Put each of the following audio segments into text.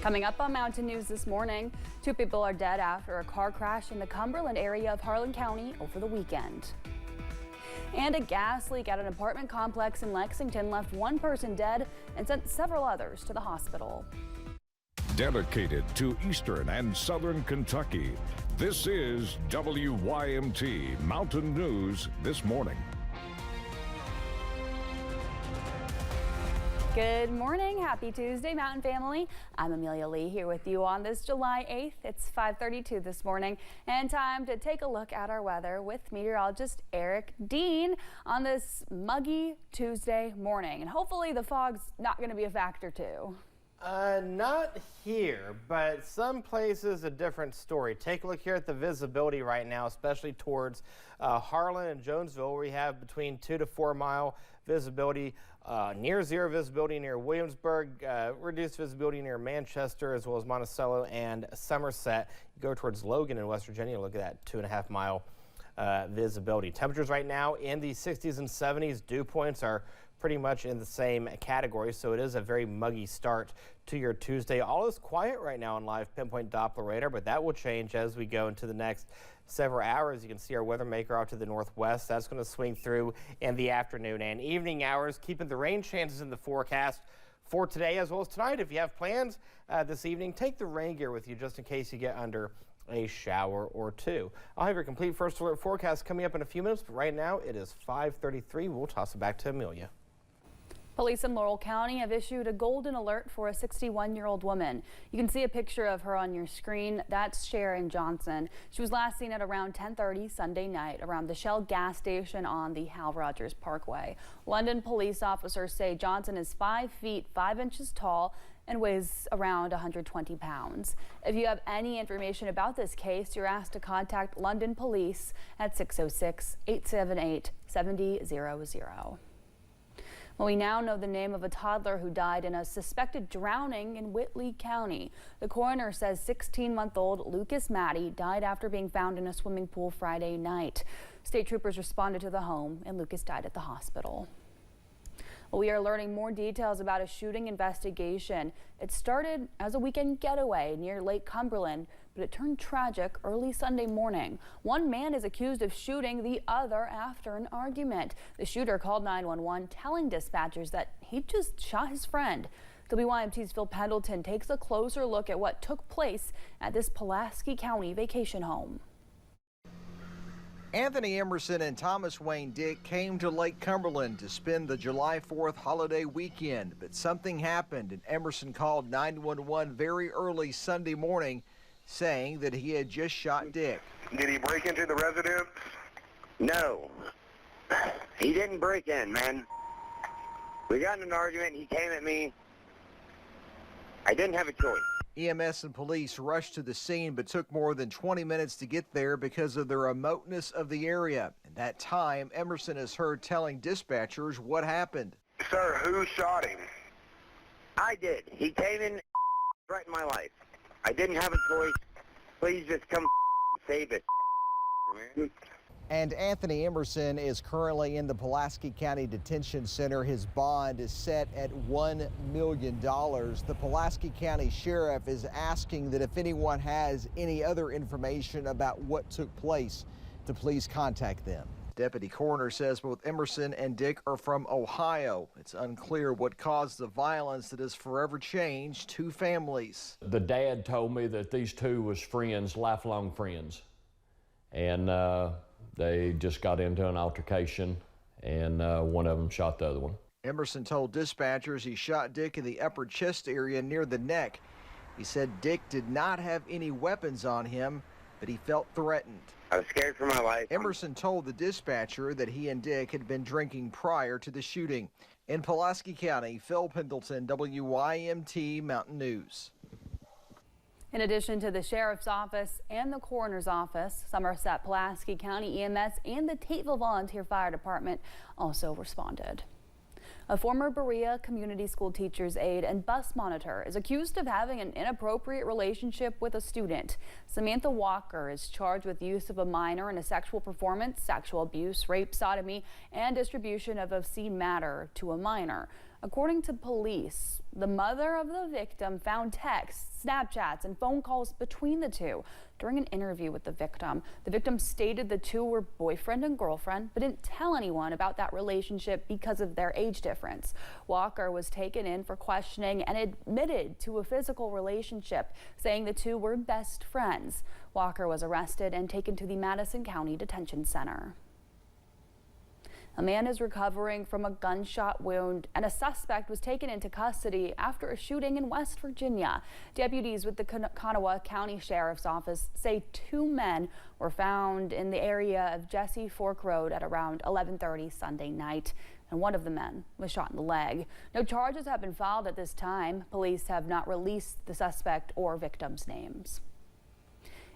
Coming up on Mountain News this morning, 2 people are dead after a car crash in the Cumberland area of Harlan County over the weekend. And a gas leak at an apartment complex in Lexington left 1 person dead and sent several others to the hospital. Dedicated to Eastern and Southern Kentucky, this is WYMT Mountain News this morning. Good morning. Happy Tuesday, Mountain family. I'm Amelia Lee here with you on this July 8th. It's 5:32 this morning and time to take a look at our weather with meteorologist Eric Dean on this muggy Tuesday morning. And hopefully the fog's not going to be a factor too. Not here, but some places a different story. Take a look here at the visibility right now, especially towards Harlan and Jonesville, where we have between 2 to 4 mile visibility, near zero visibility near Williamsburg, reduced visibility near Manchester, as well as Monticello and Somerset. You go towards Logan in West Virginia, look at that 2.5 mile visibility. Temperatures right now in the 60s and 70s. Dew points are pretty much in the same category, so it is a very muggy start to your Tuesday. All is quiet right now on live pinpoint Doppler radar, but that will change as we go into the next several hours. You can see our weather maker out to the northwest. That's going to swing through in the afternoon and evening hours, keeping the rain chances in the forecast for today as well as tonight. If you have plans this evening, take the rain gear with you just in case you get under a shower or two. I'll have your complete first alert forecast coming up in a few minutes, but right now it is 5:33. We'll toss it back to Amelia. Police in Laurel County have issued a golden alert for a 61-year-old woman. You can see a picture of her on your screen. That's Sharon Johnson. She was last seen at around 10:30 Sunday night around the Shell gas station on the Hal Rogers Parkway. London police officers say Johnson is 5 feet 5 inches tall and weighs around 120 pounds. If you have any information about this case, you're asked to contact London Police at 606-878-7000. Well, we now know the name of a toddler who died in a suspected drowning in Whitley County. The coroner says 16-month-old Lucas Maddie died after being found in a swimming pool Friday night. State troopers responded to the home and Lucas died at the hospital. Well, we are learning more details about a shooting investigation. It started as a weekend getaway near Lake Cumberland, but it turned tragic early Sunday morning. One man is accused of shooting the other after an argument. The shooter called 911, telling dispatchers that he just shot his friend. WYMT's Phil Pendleton takes a closer look at what took place at this Pulaski County vacation home. Anthony Emerson and Thomas Wayne Dick came to Lake Cumberland to spend the July 4th holiday weekend, but something happened and Emerson called 911 very early Sunday morning saying that he had just shot Dick. Did he break into the residence? No, he didn't break in, man. We got in an argument, he came at me. I didn't have a choice. EMS and police rushed to the scene but took more than 20 minutes to get there because of the remoteness of the area. At that time, Emerson is heard telling dispatchers what happened. Sir, who shot him? I did. He came in, threatened my life. I didn't have a choice. Please just come save it, man. And Anthony Emerson is currently in the Pulaski County Detention Center. His bond is set at $1 million. The Pulaski County Sheriff is asking that if anyone has any other information about what took place, to please contact them. Deputy Coroner says both Emerson and Dick are from Ohio. It's unclear what caused the violence that has forever changed two families. The dad told me that these two was friends, lifelong friends. And they just got into an altercation, and one of them shot the other one. Emerson told dispatchers he shot Dick in the upper chest area near the neck. He said Dick did not have any weapons on him, but he felt threatened. I was scared for my life. Emerson told the dispatcher that he and Dick had been drinking prior to the shooting. In Pulaski County, Phil Pendleton, WYMT Mountain News. In addition to the Sheriff's Office and the Coroner's Office, Somerset, Pulaski County EMS and the Tateville Volunteer Fire Department also responded. A former Berea Community School teacher's aide and bus monitor is accused of having an inappropriate relationship with a student. Samantha Walker is charged with use of a minor in a sexual performance, sexual abuse, rape, sodomy, and distribution of obscene matter to a minor. According to police, the mother of the victim found texts, Snapchats, and phone calls between the two. During an interview with the victim stated the two were boyfriend and girlfriend, but didn't tell anyone about that relationship because of their age difference. Walker was taken in for questioning and admitted to a physical relationship, saying the two were best friends. Walker was arrested and taken to the Madison County Detention Center. A man is recovering from a gunshot wound, and a suspect was taken into custody after a shooting in West Virginia. Deputies with the Kanawha County Sheriff's Office say 2 men were found in the area of Jesse Fork Road at around 11:30 Sunday night, and one of the men was shot in the leg. No charges have been filed at this time. Police have not released the suspect or victims' names.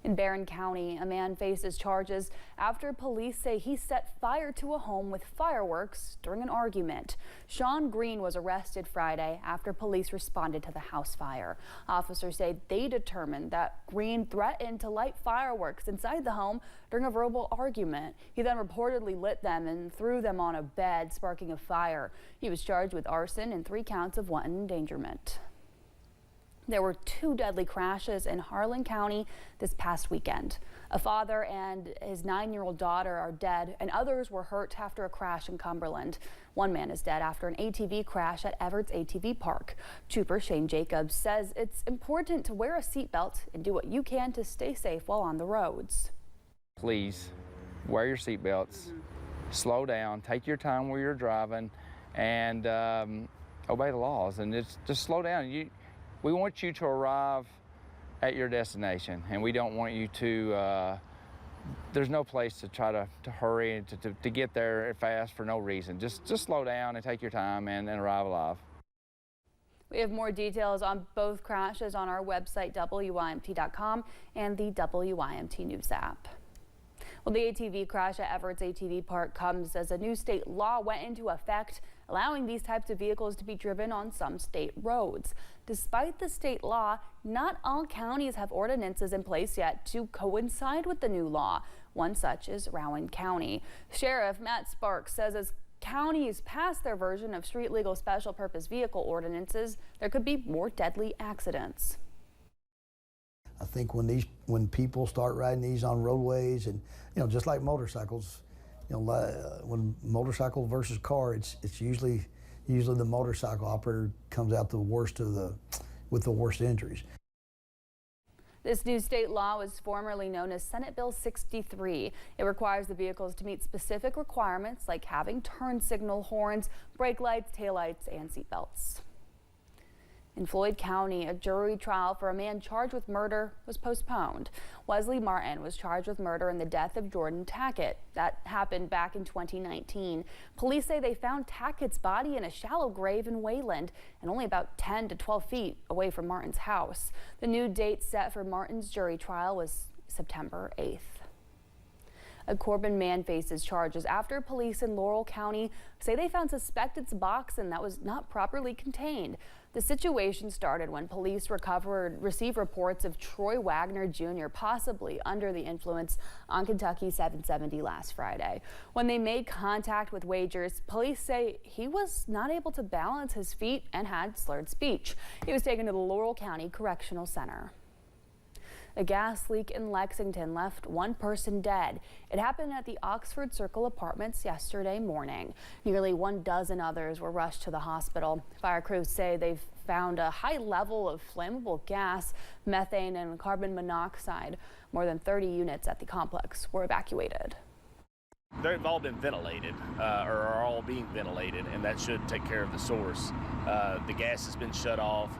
In Barron County, a man faces charges after police say he set fire to a home with fireworks during an argument. Sean Green was arrested Friday after police responded to the house fire. Officers say they determined that Green threatened to light fireworks inside the home during a verbal argument. He then reportedly lit them and threw them on a bed, sparking a fire. He was charged with arson and 3 counts of wanton endangerment. There were 2 deadly crashes in Harlan County this past weekend. A father and his 9-year-old daughter are dead, and others were hurt after a crash in Cumberland. One man is dead after an ATV crash at Everett's ATV Park. Trooper Shane Jacobs says it's important to wear a seatbelt and do what you can to stay safe while on the roads. Please wear your seatbelts, slow down, take your time where you're driving, and obey the laws. And just slow down. We want you to arrive at your destination, and we don't want you to, there's no place to try to hurry and to get there fast for no reason. Just slow down and take your time and arrive alive. We have more details on both crashes on our website, WYMT.com, and the WYMT News app. Well, the ATV crash at Everett's ATV Park comes as a new state law went into effect, allowing these types of vehicles to be driven on some state roads. Despite the state law, not all counties have ordinances in place yet to coincide with the new law. One such is Rowan County. Sheriff Matt Sparks says as counties pass their version of street legal special purpose vehicle ordinances, there could be more deadly accidents. I think when people start riding these on roadways, and just like motorcycles, when motorcycle versus car, it's usually the motorcycle operator comes out the worst with the worst injuries. This new state law was formerly known as Senate Bill 63. It requires the vehicles to meet specific requirements like having turn signal horns, brake lights, taillights, and seatbelts. In Floyd County, a jury trial for a man charged with murder was postponed. Wesley Martin was charged with murder in the death of Jordan Tackett. That happened back in 2019. Police say they found Tackett's body in a shallow grave in Wayland and only about 10 to 12 feet away from Martin's house. The new date set for Martin's jury trial was September 8th. A Corbin man faces charges after police in Laurel County say they found suspected Boxin that was not properly contained. The situation started when police received reports of Troy Wagner Jr. possibly under the influence on Kentucky 770 last Friday. When they made contact with Wagers, police say he was not able to balance his feet and had slurred speech. He was taken to the Laurel County Correctional Center. A gas leak in Lexington left 1 person dead. It happened at the Oxford Circle Apartments yesterday morning. Nearly 12 others were rushed to the hospital. Fire crews say they've found a high level of flammable gas, methane, and carbon monoxide. More than 30 units at the complex were evacuated. They've all been ventilated, or are all being ventilated, and that should take care of the source. The gas has been shut off,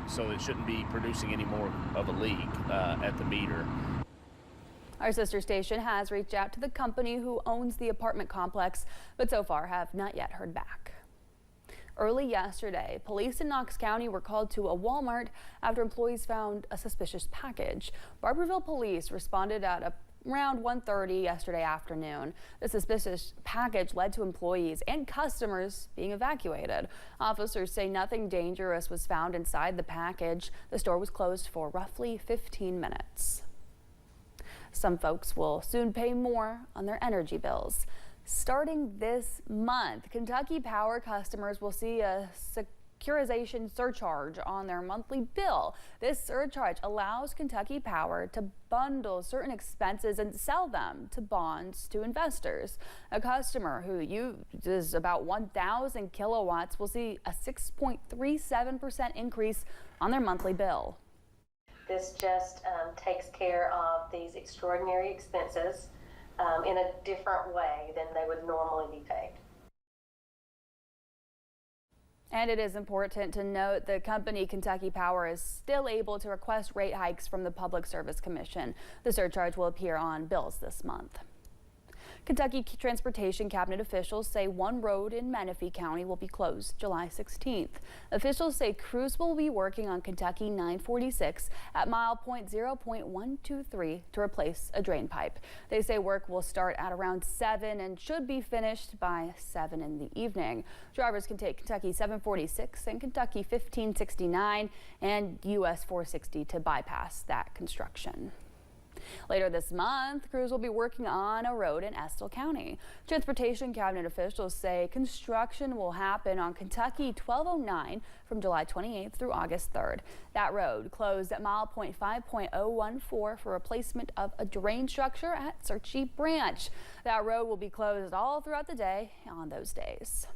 so it shouldn't be producing any more of a leak at the meter. Our sister station has reached out to the company who owns the apartment complex, but so far have not yet heard back. Early yesterday, police in Knox County were called to a Walmart after employees found a suspicious package. Barberville police responded at around 1:30 yesterday afternoon. The suspicious package led to employees and customers being evacuated. Officers say nothing dangerous was found inside the package. The store was closed for roughly 15 minutes. Some folks will soon pay more on their energy bills. Starting this month, Kentucky Power customers will see a securitization surcharge on their monthly bill. This surcharge allows Kentucky Power to bundle certain expenses and sell them to bonds to investors. A customer who uses about 1,000 kilowatts will see a 6.37% increase on their monthly bill. This just takes care of these extraordinary expenses in a different way than they would normally be paid. And it is important to note the company Kentucky Power is still able to request rate hikes from the Public Service Commission. The surcharge will appear on bills this month. Kentucky Transportation Cabinet officials say one road in Menifee County will be closed July 16th. Officials say crews will be working on Kentucky 946 at mile point 0.123 to replace a drain pipe. They say work will start at around 7 and should be finished by 7 in the evening. Drivers can take Kentucky 746 and Kentucky 1569 and US 460 to bypass that construction. Later this month, crews will be working on a road in Estill County. Transportation Cabinet officials say construction will happen on Kentucky 1209 from July 28th through August 3rd. That road closed at mile point 5.014 for replacement of a drain structure at Searchy Branch. That road will be closed all throughout the day on those days.